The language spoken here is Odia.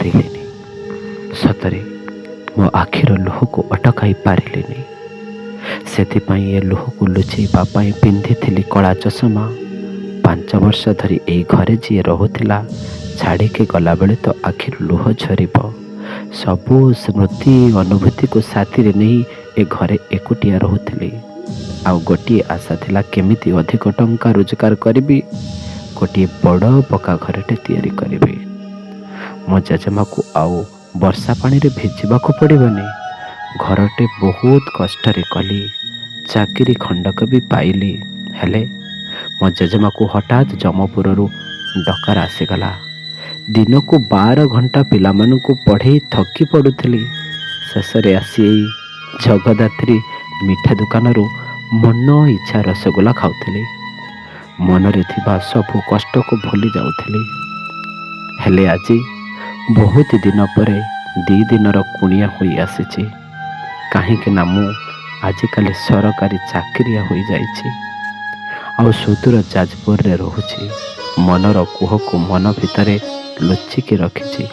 ପାରିଲିନି। ସତରେ ମୋ ଆଖିର ଲୁହକୁ ଅଟକାଇ ପାରିଲିନି। ସେଥିପାଇଁ ଏ ଲୁହକୁ ଲୁଚେଇବା ପାଇଁ ପିନ୍ଧିଥିଲି କଳା ଚଷମା। 5 ବର୍ଷ ଧରି ଏଇ ଘରେ ଯିଏ ରହୁଥିଲା, ଛାଡ଼ିକି ଗଲାବେଳେ ତ ଆଖିରୁ ଲୁହ ଝରିବ। ସବୁ ସ୍ମୃତି ଅନୁଭୂତିକୁ ସାଥିରେ ନେଇ ଏ ଘରେ ଏକୁଟିଆ ରହୁଥିଲି। ଆଉ ଗୋଟିଏ ଆଶା ଥିଲା, କେମିତି ଅଧିକ ଟଙ୍କା ରୋଜଗାର କରିବି, ଗୋଟିଏ ବଡ଼ ପକ୍କା ଘରଟେ ତିଆରି କରିବି। ମୋ ଜେଜେମାକୁ ଆଉ ବର୍ଷା ପାଣିରେ ଭିଜିବାକୁ ପଡ଼ିବନି। ଘରଟେ ବହୁତ କଷ୍ଟରେ କଲି, ଚାକିରି ଖଣ୍ଡକ ବି ପାଇଲି। ହେଲେ ମୋ ଜେଜେମାକୁ ହଠାତ୍ ଯମପୁରରୁ ଡକାର ଆସିଗଲା। ଦିନକୁ 12 ଘଣ୍ଟା ପିଲାମାନଙ୍କୁ ପଢ଼େଇ ଥକି ପଡ଼ୁଥିଲି। ଶେଷରେ ଆସି ଏଇ ଜଗଦାତ୍ରୀ ମିଠା ଦୋକାନରୁ ମନ ଇଚ୍ଛା ରସଗୋଲା ଖାଉଥିଲି। ମନରେ ଥିବା ସବୁ କଷ୍ଟକୁ ଭୁଲି ଯାଉଥିଲି। ହେଲେ ଆଜି ବହୁତ ଦିନ ପରେ 2 ଦିନର କୁଣିଆ ହୋଇ ଆସିଛି। କାହିଁକି ନା ମୁଁ ଆଜିକାଲି ସରକାରୀ ଚାକିରିଆ ହୋଇଯାଇଛି, ଆଉ ସୁଦୂର ଯାଜପୁରରେ ରହୁଛି। ମନର କୁହକୁ ମନ ଭିତରେ ଲୁଚିକି ରଖିଛି।